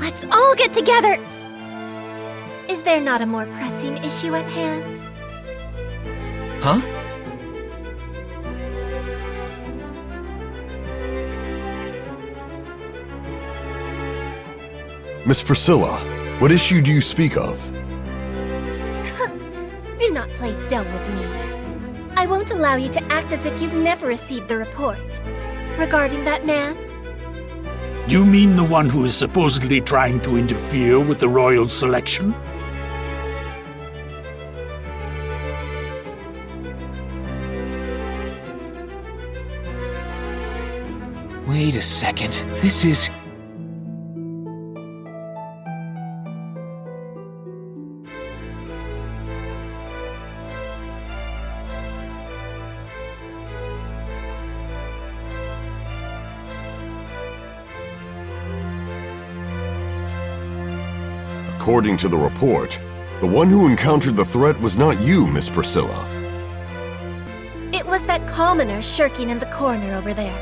Let's all get together! Is there not a more pressing issue at hand? Huh? Miss Priscilla, what issue do you speak of? Do not play dumb with me. I won't allow you to act as if you've never received the report. Regarding that man? You mean the one who is supposedly trying to interfere with the royal selection? Wait a second. This is... According to the report, the one who encountered the threat was not you, Miss Priscilla. It was that commoner shirking in the corner over there.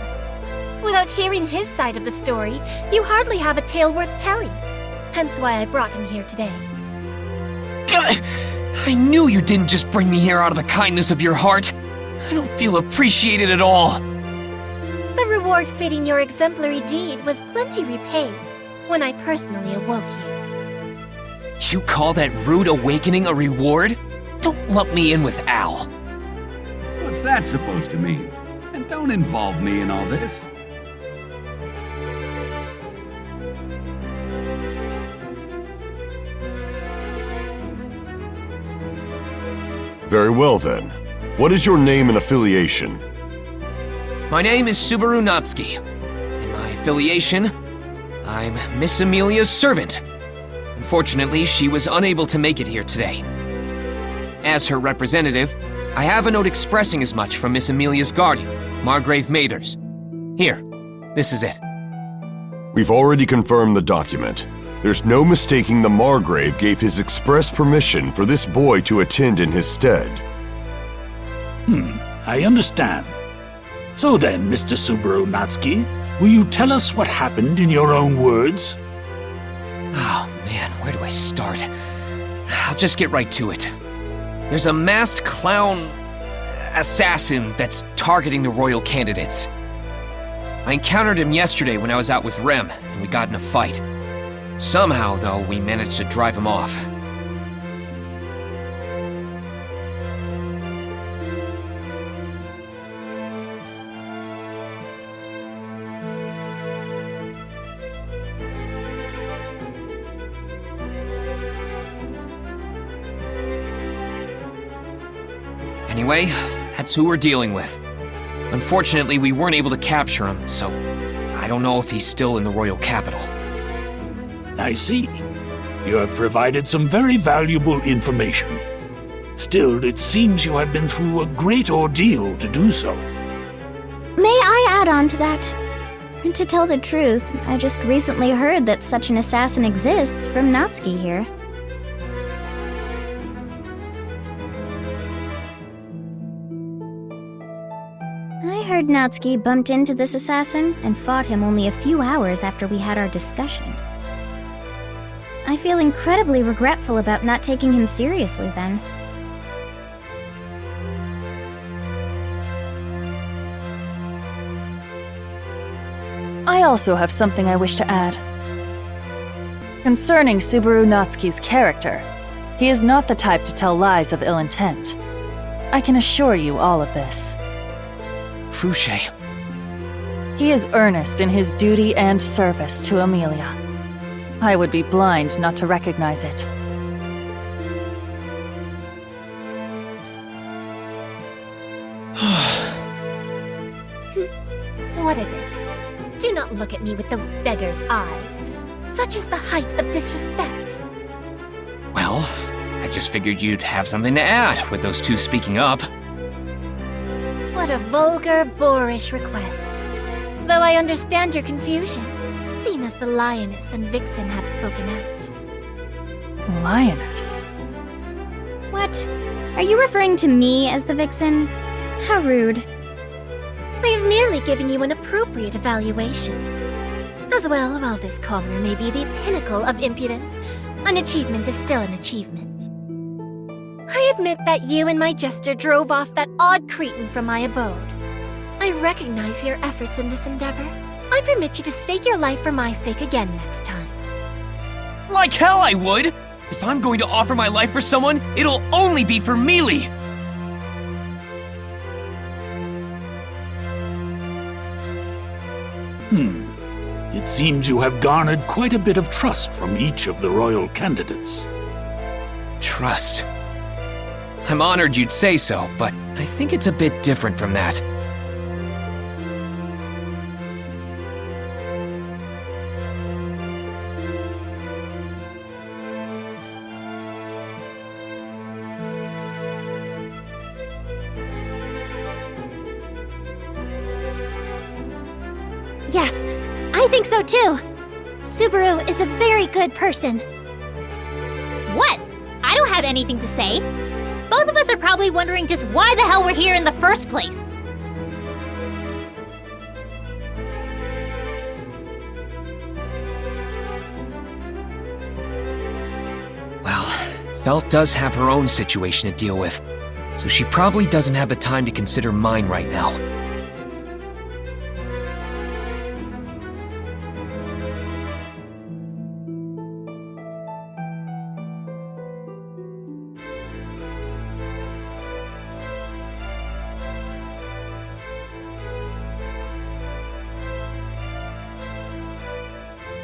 Without hearing his side of the story, you hardly have a tale worth telling. Hence why I brought him here today. I knew you didn't just bring me here out of the kindness of your heart. I don't feel appreciated at all. The reward fitting your exemplary deed was plenty repaid when I personally awoke you. You call that rude awakening a reward? Don't lump me in with Al. What's that supposed to mean? And don't involve me in all this. Very well then. What is your name and affiliation? My name is Subaru Natsuki. In my affiliation, I'm Miss Amelia's servant. Unfortunately, she was unable to make it here today. As her representative, I have a note expressing as much from Miss Amelia's guardian, Margrave Mathers. Here, this is it. We've already confirmed the document. There's no mistaking the Margrave gave his express permission for this boy to attend in his stead. I understand. So then, Mr. Subaru Natsuki, will you tell us what happened in your own words? Oh man, where do I start? I'll just get right to it. There's a masked clown assassin that's targeting the royal candidates. I encountered him yesterday when I was out with Rem, and we got in a fight. Somehow, though, we managed to drive him off. Anyway, that's who we're dealing with. Unfortunately, we weren't able to capture him, so I don't know if he's still in the royal capital. I see. You have provided some very valuable information. Still, it seems you have been through a great ordeal to do so. May I add on to that? To tell the truth, I just recently heard that such an assassin exists from Natsuki here. I heard Natsuki bumped into this assassin and fought him only a few hours after we had our discussion. I feel incredibly regretful about not taking him seriously then. I also have something I wish to add. Concerning Subaru Natsuki's character, he is not the type to tell lies of ill intent. I can assure you all of this. Fouché. He is earnest in his duty and service to Amelia. I would be blind not to recognize it. What is it? Do not look at me with those beggar's eyes. Such is the height of disrespect. Well, I just figured you'd have something to add with those two speaking up. What a vulgar, boorish request. Though I understand your confusion, seeing as the Lioness and Vixen have spoken out. Lioness? What? Are you referring to me as the Vixen? How rude. I have merely given you an appropriate evaluation. As well, while this commoner may be the pinnacle of impudence, an achievement is still an achievement. I admit that you and my jester drove off that odd cretin from my abode. I recognize your efforts in this endeavor. I permit you to stake your life for my sake again next time. Like hell I would! If I'm going to offer my life for someone, it'll only be for Mealy! It seems you have garnered quite a bit of trust from each of the royal candidates. Trust. I'm honored you'd say so, but I think it's a bit different from that. Yes, I think so too. Subaru is a very good person. What? I don't have anything to say. Both of us are probably wondering just why the hell we're here in the first place. Well, Felt does have her own situation to deal with, so she probably doesn't have the time to consider mine right now.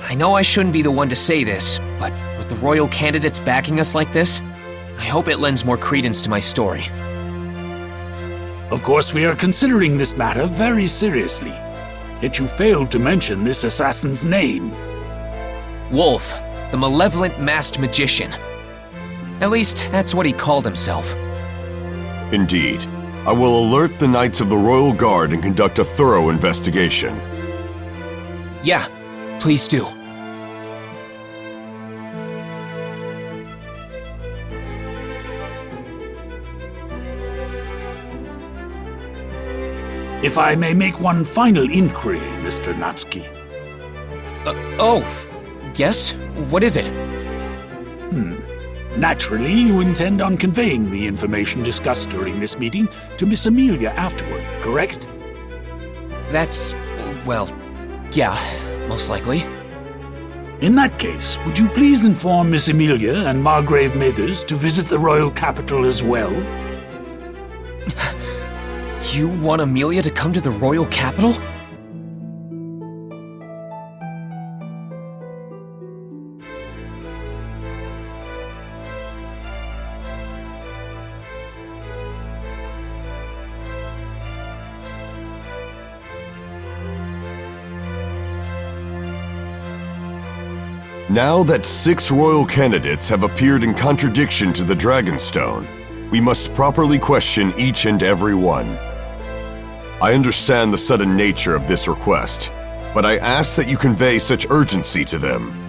I know I shouldn't be the one to say this, but with the royal candidates backing us like this, I hope it lends more credence to my story. Of course, we are considering this matter very seriously. Yet you failed to mention this assassin's name. Wolf, the malevolent masked magician. At least, that's what he called himself. Indeed. I will alert the Knights of the Royal Guard and conduct a thorough investigation. Yeah, please do. If I may make one final inquiry, Mr. Natsuki. Oh, yes? What is it? Naturally, you intend on conveying the information discussed during this meeting to Miss Amelia afterward, correct? That's, well, yeah, most likely. In that case, would you please inform Miss Amelia and Margrave Mathers to visit the royal capital as well? You want Amelia to come to the royal capital? Now that 6 royal candidates have appeared in contradiction to the Dragonstone, we must properly question each and every one. I understand the sudden nature of this request, but I ask that you convey such urgency to them.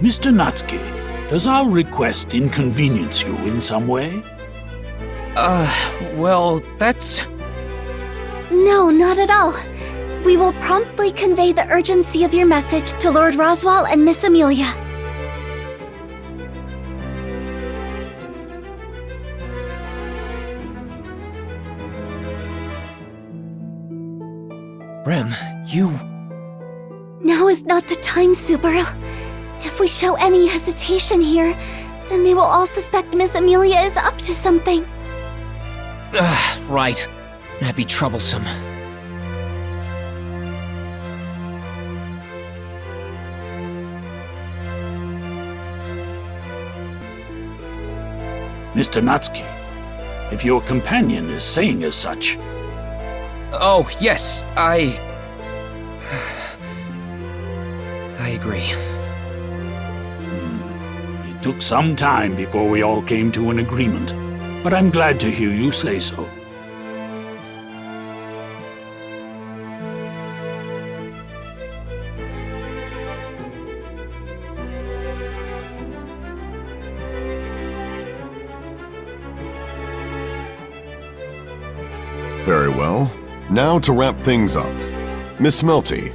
Mr. Natsuki, does our request inconvenience you in some way? Well, that's... No, not at all. We will promptly convey the urgency of your message to Lord Roswaal and Miss Amelia. Rem, you... Now is not the time, Subaru. If we show any hesitation here, then they will all suspect Miss Amelia is up to something. Right. That'd be troublesome. Mr. Natsuki, if your companion is saying as such... Oh, yes, I agree. Took some time before we all came to an agreement, but I'm glad to hear you say so. Very well. Now to wrap things up. Miss Melty,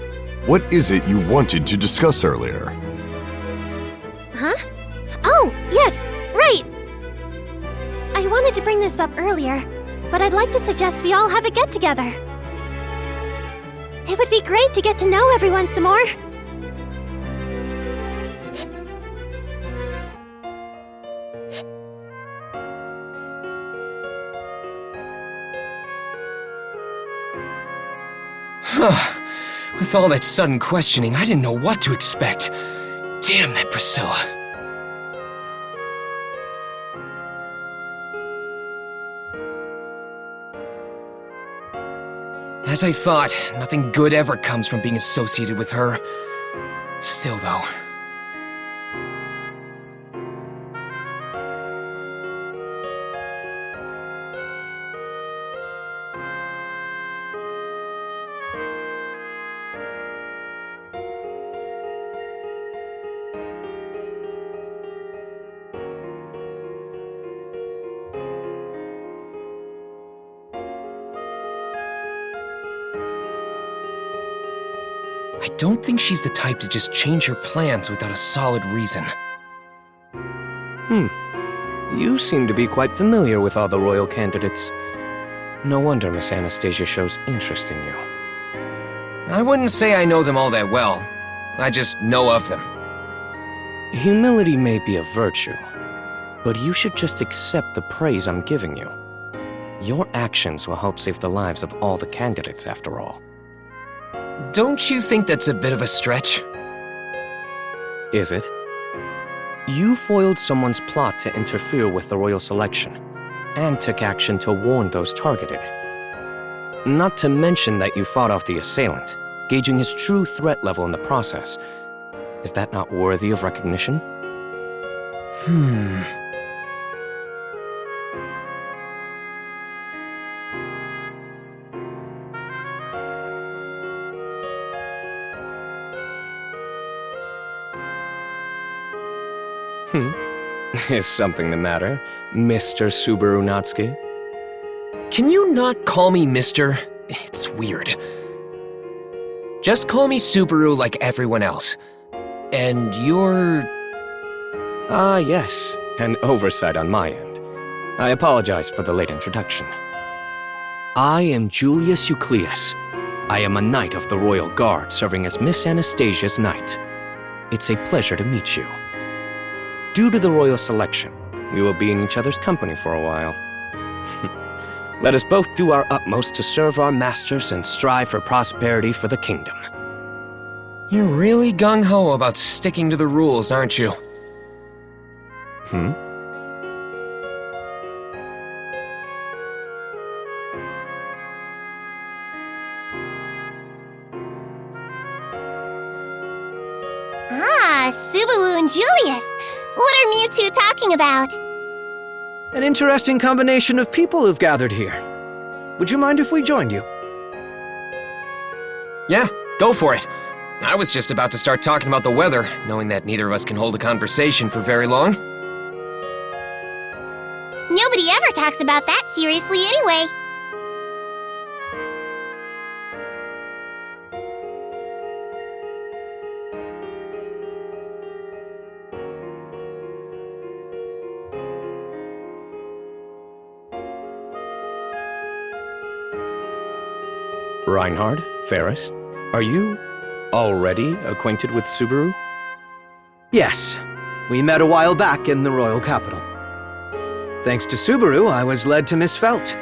what is it you wanted to discuss earlier? Huh? Oh, yes, right! I wanted to bring this up earlier, but I'd like to suggest we all have a get-together. It would be great to get to know everyone some more. With all that sudden questioning, I didn't know what to expect. Damn that Priscilla. As I thought, nothing good ever comes from being associated with her. Still, though. I don't think she's the type to just change her plans without a solid reason. You seem to be quite familiar with all the royal candidates. No wonder Miss Anastasia shows interest in you. I wouldn't say I know them all that well. I just know of them. Humility may be a virtue, but you should just accept the praise I'm giving you. Your actions will help save the lives of all the candidates, after all. Don't you think that's a bit of a stretch? Is it? You foiled someone's plot to interfere with the royal selection, and took action to warn those targeted. Not to mention that you fought off the assailant, gauging his true threat level in the process. Is that not worthy of recognition? Is something the matter, Mr. Subaru Natsuki? Can you not call me Mr.? It's weird. Just call me Subaru like everyone else. And you're... Ah, yes, an oversight on my end. I apologize for the late introduction. I am Julius Euclius. I am a knight of the Royal Guard serving as Miss Anastasia's knight. It's a pleasure to meet you. Due to the royal selection, we will be in each other's company for a while. Let us both do our utmost to serve our masters and strive for prosperity for the kingdom. You're really gung-ho about sticking to the rules, aren't you? Ah, Subaru and Julius! What are you two talking about? An interesting combination of people who've gathered here. Would you mind if we joined you? Yeah, go for it. I was just about to start talking about the weather, knowing that neither of us can hold a conversation for very long. Nobody ever talks about that seriously anyway. Reinhard, Ferris, are you already acquainted with Subaru? Yes. We met a while back in the royal capital. Thanks to Subaru, I was led to Miss Felt.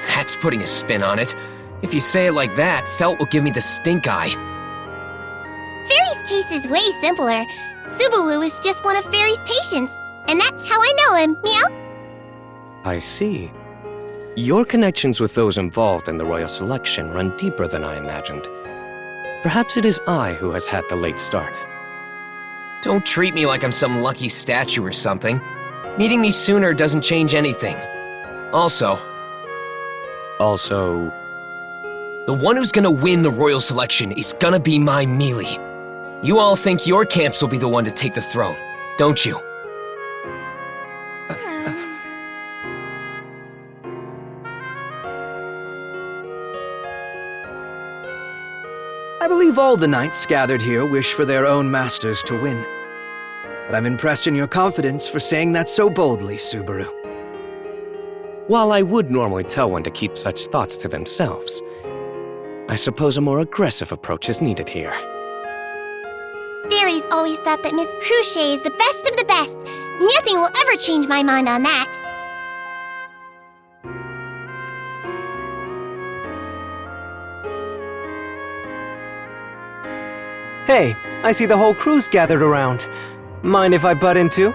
That's putting a spin on it. If you say it like that, Felt will give me the stink eye. Fairy's case is way simpler. Subaru is just one of Fairy's patients, and that's how I know him, meow? I see. Your connections with those involved in the royal selection run deeper than I imagined. Perhaps it is I who has had the late start. Don't treat me like I'm some lucky statue or something. Meeting me sooner doesn't change anything. Also, the one who's gonna win the royal selection is gonna be my Mealy. You all think your camps will be the one to take the throne, don't you? I believe all the knights gathered here wish for their own masters to win. But I'm impressed in your confidence for saying that so boldly, Subaru. While I would normally tell one to keep such thoughts to themselves, I suppose a more aggressive approach is needed here. Fairies always thought that Miss Cruchet is the best of the best. Nothing will ever change my mind on that. Hey, I see the whole crew's gathered around. Mind if I butt in too?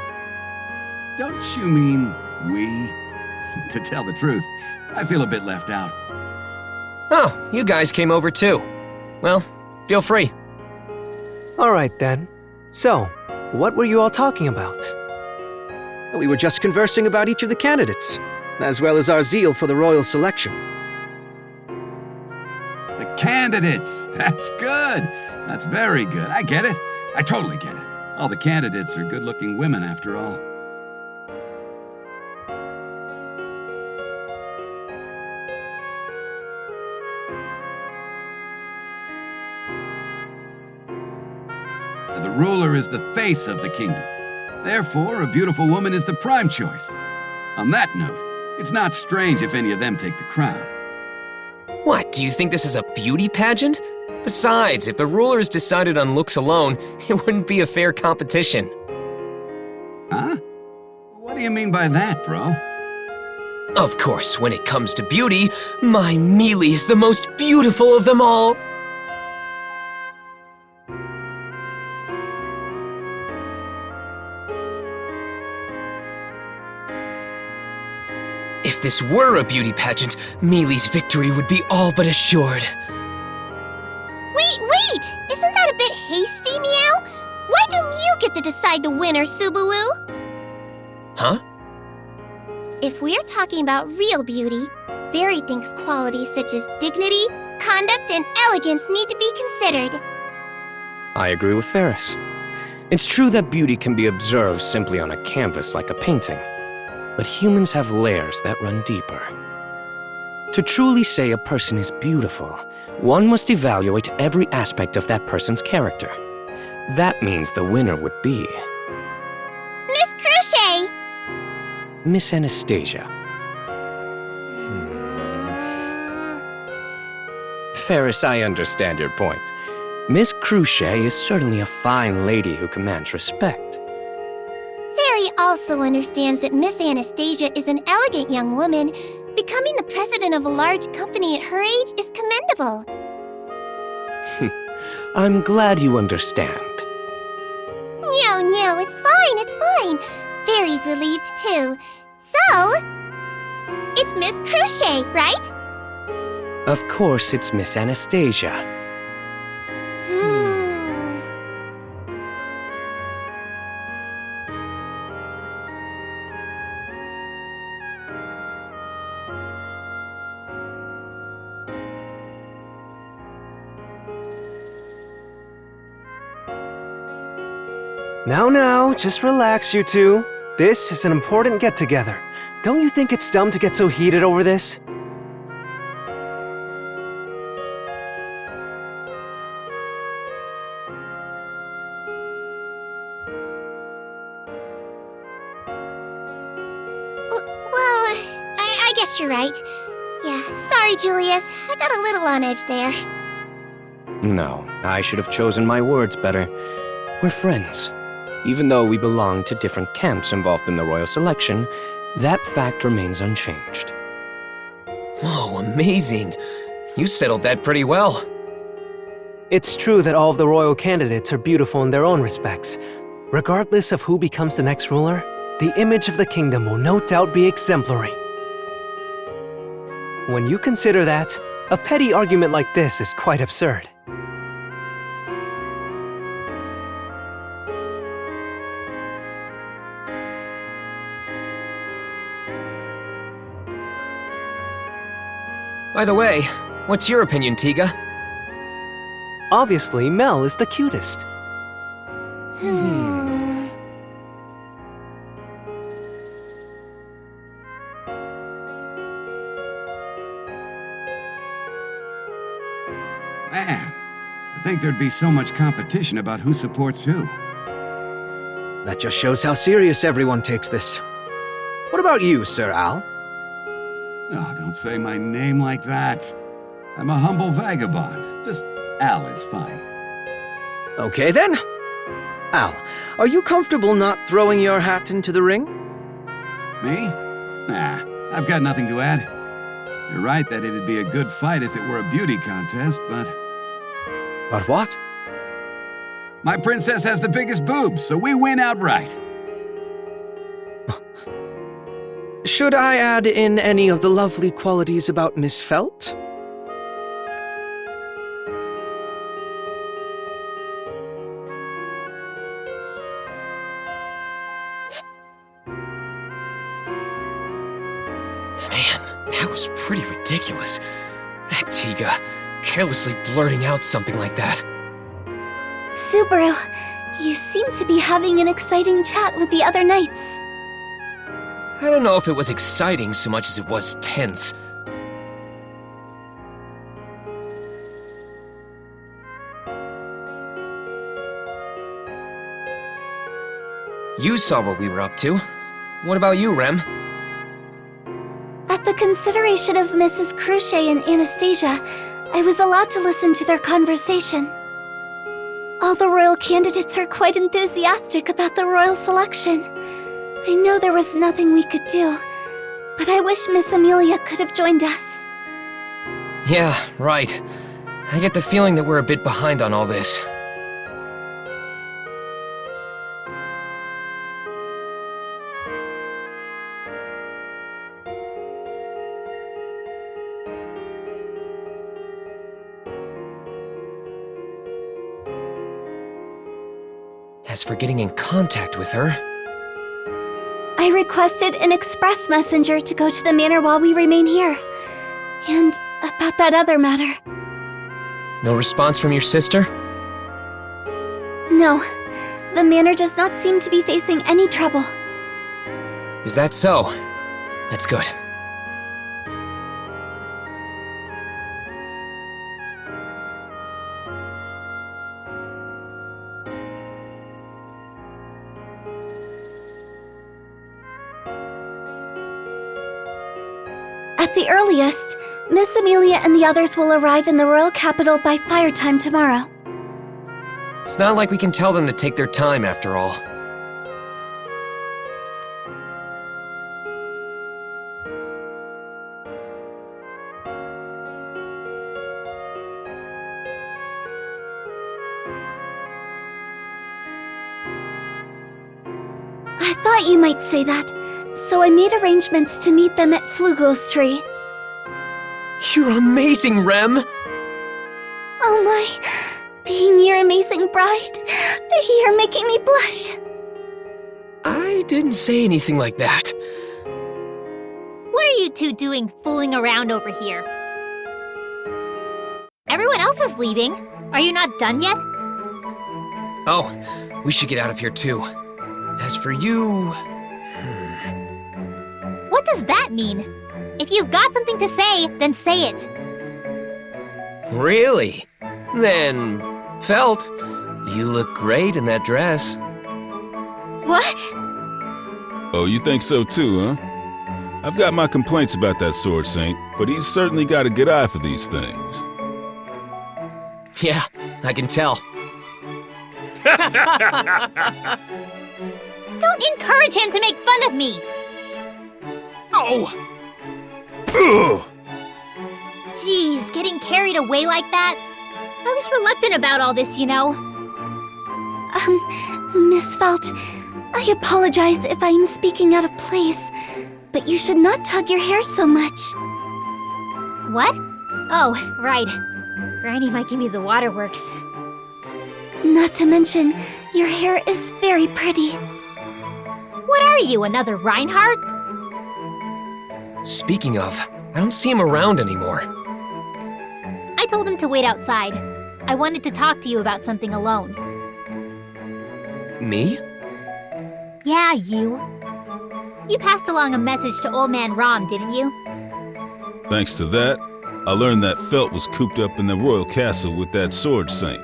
Don't you mean we? To tell the truth, I feel a bit left out. Oh, you guys came over too. Well, feel free. Alright then. So, what were you all talking about? We were just conversing about each of the candidates, as well as our zeal for the royal selection. The candidates! That's good! That's very good. I get it. I totally get it. All the candidates are good-looking women, after all. The ruler is the face of the kingdom. Therefore, a beautiful woman is the prime choice. On that note, it's not strange if any of them take the crown. What, do you think this is a beauty pageant? Besides, if the ruler is decided on looks alone, it wouldn't be a fair competition. Huh? What do you mean by that, bro? Of course, when it comes to beauty, my Mealy is the most beautiful of them all. If this were a beauty pageant, Mealy's victory would be all but assured. Wait! Isn't that a bit hasty, Meow? Why don't you get to decide the winner, Subaru? Huh? If we're talking about real beauty, Fairy thinks qualities such as dignity, conduct, and elegance need to be considered. I agree with Ferris. It's true that beauty can be observed simply on a canvas like a painting, but humans have layers that run deeper. To truly say a person is beautiful, one must evaluate every aspect of that person's character. That means the winner would be Miss Cruchet! Miss Anastasia. Ferris, I understand your point. Miss Cruchet is certainly a fine lady who commands respect. Fairy also understands that Miss Anastasia is an elegant young woman. Becoming the president of a large company at her age is commendable. I'm glad you understand. No, it's fine. Fairy's relieved too. So, it's Miss Cruchet, right? Of course, it's Miss Anastasia. Now, just relax, you two. This is an important get-together. Don't you think it's dumb to get so heated over this? Well, I guess you're right. Yeah, sorry, Julius. I got a little on edge there. No, I should have chosen my words better. We're friends. Even though we belong to different camps involved in the royal selection, that fact remains unchanged. Whoa, amazing. You settled that pretty well. It's true that all of the royal candidates are beautiful in their own respects. Regardless of who becomes the next ruler, the image of the kingdom will no doubt be exemplary. When you consider that, a petty argument like this is quite absurd. By the way, what's your opinion, Tiga? Obviously, Mel is the cutest. Man, I think there'd be so much competition about who supports who. That just shows how serious everyone takes this. What about you, Sir Al? Oh, don't say my name like that. I'm a humble vagabond. Just Al is fine. Okay then. Al, are you comfortable not throwing your hat into the ring? Me? Nah, I've got nothing to add. You're right that it'd be a good fight if it were a beauty contest, but... But what? My princess has the biggest boobs, so we win outright. Should I add in any of the lovely qualities about Miss Felt? Man, that was pretty ridiculous. That Tiga, carelessly blurting out something like that. Subaru, you seem to be having an exciting chat with the other knights. I don't know if it was exciting so much as it was tense. You saw what we were up to. What about you, Rem? At the consideration of Mrs. Cruchet and Anastasia, I was allowed to listen to their conversation. All the royal candidates are quite enthusiastic about the royal selection. I know there was nothing we could do, but I wish Miss Amelia could have joined us. Yeah, right. I get the feeling that we're a bit behind on all this. As for getting in contact with her... I requested an express messenger to go to the manor while we remain here. And about that other matter. No response from your sister? No, the manor does not seem to be facing any trouble. Is that so? That's good. At the earliest, Miss Amelia and the others will arrive in the royal capital by fire time tomorrow. It's not like we can tell them to take their time after all. I thought you might say that, so I made arrangements to meet them at Flugel's tree. You're amazing, Rem! Oh my, being your amazing bride, you're making me blush. I didn't say anything like that. What are you two doing fooling around over here? Everyone else is leaving. Are you not done yet? Oh, we should get out of here too. As for you... What does that mean? If you've got something to say, then say it. Really? Then, Felt, you look great in that dress. What? Oh, you think so too, huh? I've got my complaints about that Sword Saint, but he's certainly got a good eye for these things. Yeah, I can tell. Don't encourage him to make fun of me! Oh! Ugh! Jeez, getting carried away like that? I was reluctant about all this, you know. Miss Felt, I apologize if I am speaking out of place, but you should not tug your hair so much. What? Oh, right. Granny might give me the waterworks. Not to mention, your hair is very pretty. What are you, another Reinhardt? Speaking of, I don't see him around anymore. told him to wait outside. I wanted to talk to you about something alone. Me? Yeah, you. You passed along a message to Old Man Rom, didn't you? Thanks to that, I learned that Felt was cooped up in the royal castle with that sword saint.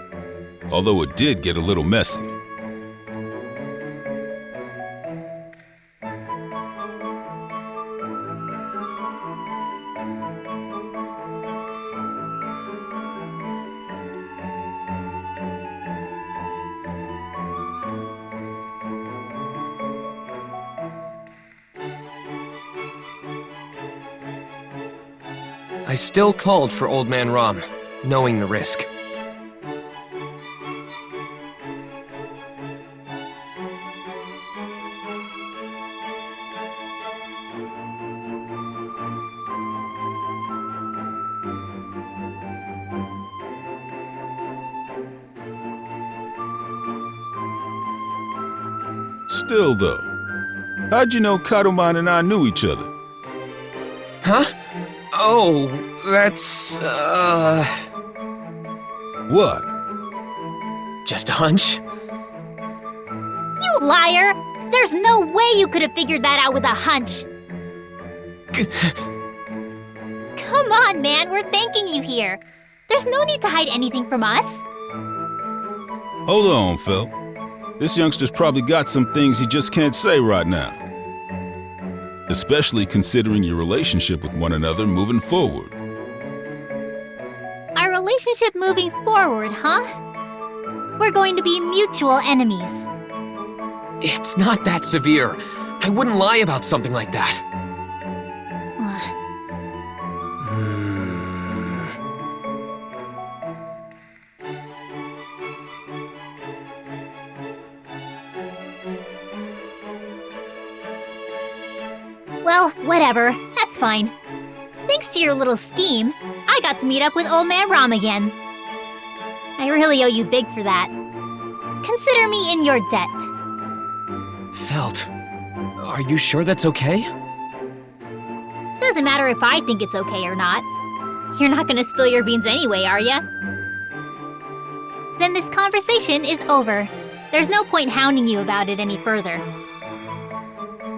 Although it did get a little messy. I still called for Old Man Rom, knowing the risk. Still, though, how'd you know Karuman and I knew each other? Huh? Oh, that's, What? just a hunch. You liar! There's no way you could have figured that out with a hunch. Come on, man, we're thanking you here. There's no need to hide anything from us. Hold on, Felt. This youngster's probably got some things he just can't say right now. Especially considering your relationship with one another moving forward. Our relationship moving forward, huh? We're going to be mutual enemies. It's not that severe. I wouldn't lie about something like that. Well, whatever. That's fine. Thanks to your little scheme, I got to meet up with Old Man Rom again. I really owe you big for that. Consider me in your debt. Felt. Are you sure that's okay? Doesn't matter if I think it's okay or not. You're not gonna spill your beans anyway, are ya? Then this conversation is over. There's no point hounding you about it any further.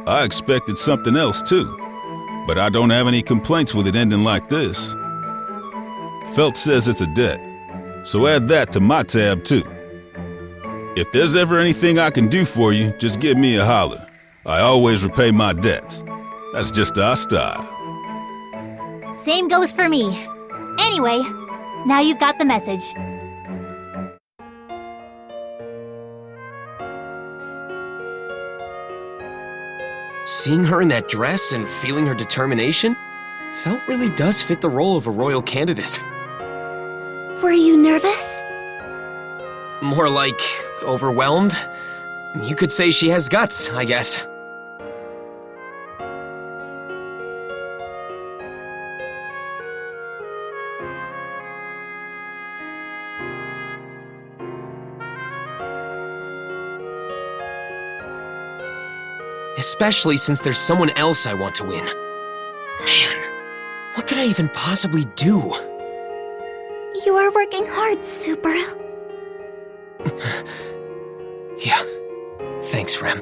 I expected something else too, but I don't have any complaints with it ending like this. Felt says it's a debt, so add that to my tab too. If there's ever anything I can do for you, just give me a holler. I always repay my debts. That's just our style. Same goes for me. Anyway, now you've got the message. Seeing her in that dress and feeling her determination, Felt really does fit the role of a royal candidate. Were you nervous? More like overwhelmed. You could say she has guts, I guess. Especially since there's someone else I want to win. Man, what could I even possibly do? You are working hard, Subaru. Yeah. Thanks, Rem.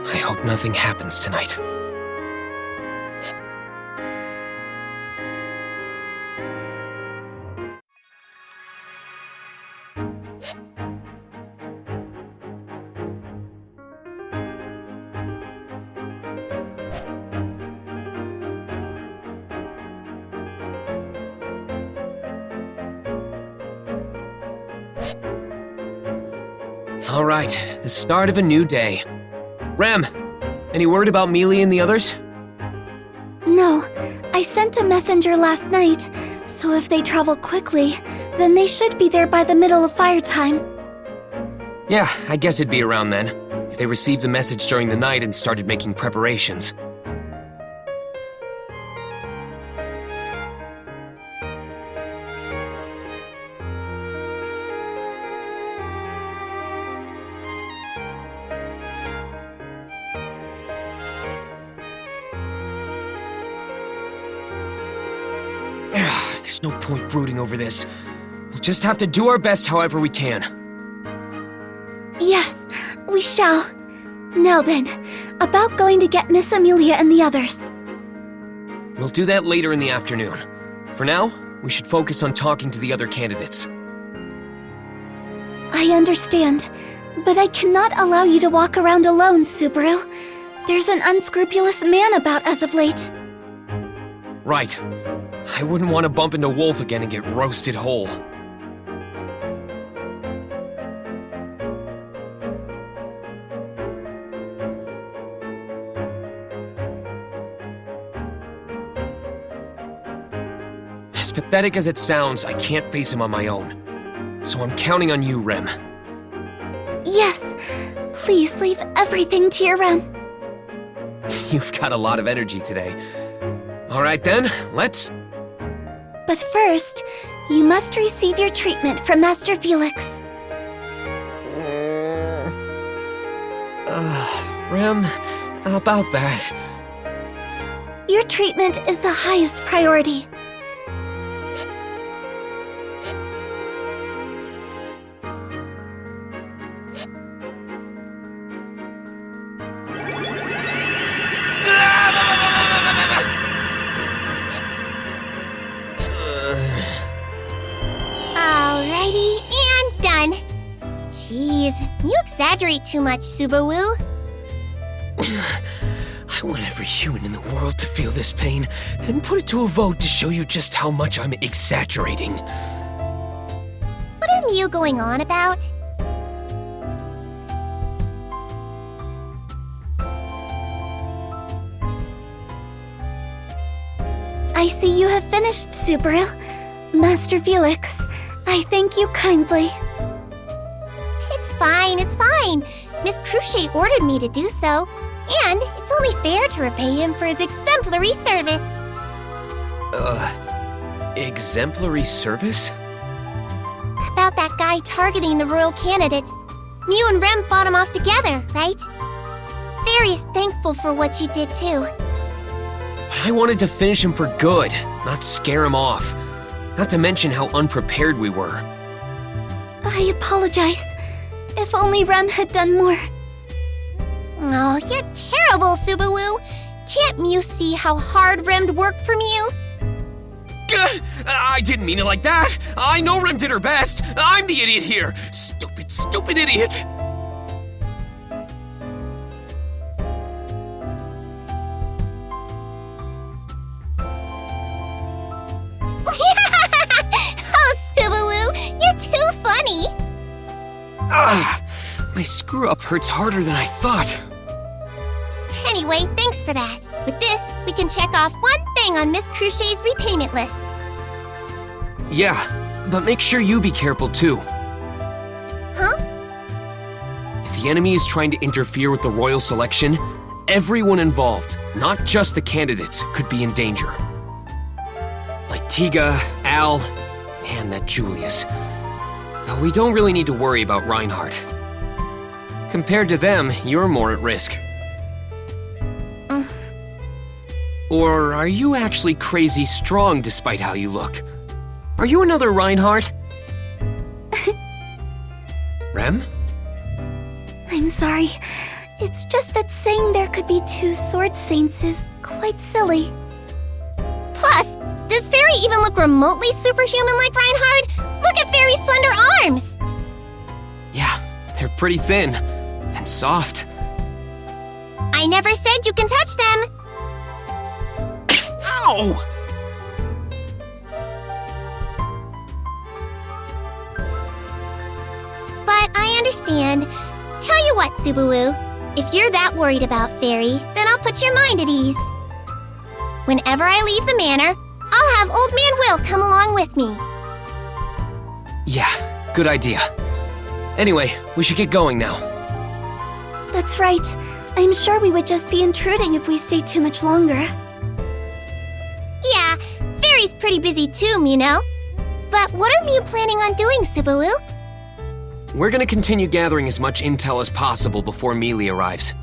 I hope nothing happens tonight. All right, the start of a new day. Rem, any word about Mealy and the others? No, I sent a messenger last night, so if they travel quickly, then they should be there by the middle of fire time. Yeah, I guess it'd be around then, if they received the message during the night and started making preparations. No point brooding over this. We'll just have to do our best however we can. Yes, we shall. Now then, about going to get Miss Amelia and the others. We'll do that later in the afternoon. For now, we should focus on talking to the other candidates. I understand, but I cannot allow you to walk around alone, Subaru. There's an unscrupulous man about as of late. Right. I wouldn't want to bump into Wolf again and get roasted whole. As pathetic as it sounds, I can't face him on my own. So I'm counting on you, Rem. Yes, please leave everything to your Rem. You've got a lot of energy today. All right then, let's... But first, you must receive your treatment from Master Felix. Rem, about that... Your treatment is the highest priority. Alrighty, and done. Jeez, you exaggerate too much, Subaru. I want every human in the world to feel this pain, then put it to a vote to show you just how much I'm exaggerating. What are you going on about? I see you have finished, Subaru. Master Felix, I thank you kindly. It's fine, it's fine. Miss Cruciate ordered me to do so. And it's only fair to repay him for his exemplary service. Exemplary service? About that guy targeting the royal candidates. Mew and Rem fought him off together, right? Fairy is thankful for what you did too. But I wanted to finish him for good, not scare him off. Not to mention how unprepared we were. I apologize. If only Rem had done more. Oh, you're terrible, Subaru. Can't Mew see how hard Rem worked for Mew? I didn't mean it like that. I know Rem did her best. I'm the idiot here. Stupid, stupid idiot. Oh, Subaru, you're too funny. My screw-up hurts harder than I thought. Anyway, thanks for that. With this, we can check off one thing on Miss Cruciate's repayment list. Yeah, but make sure you be careful too. Huh? If the enemy is trying to interfere with the royal selection, everyone involved, not just the candidates, could be in danger. Like Tiga, Al, and that Julius. Though we don't really need to worry about Reinhardt. Compared to them, you're more at risk. Or are you actually crazy strong despite how you look? Are you another Reinhardt? Rem? I'm sorry. It's just that saying there could be two sword saints is quite silly. Plus, does Fairy even look remotely superhuman like Reinhardt? Look at Fairy's slender arms! Yeah, they're pretty thin and soft. I never said you can touch them! Ow! But I understand. Tell you what, Subaru. If you're that worried about Fairy, then I'll put your mind at ease. Whenever I leave the manor, I'll have Old Man Will come along with me. Yeah, good idea. Anyway, we should get going now. That's right. I'm sure we would just be intruding if we stayed too much longer. Yeah, Fairy's pretty busy too, you know. But what are you planning on doing, Subaru? We're gonna continue gathering as much intel as possible before Mealy arrives.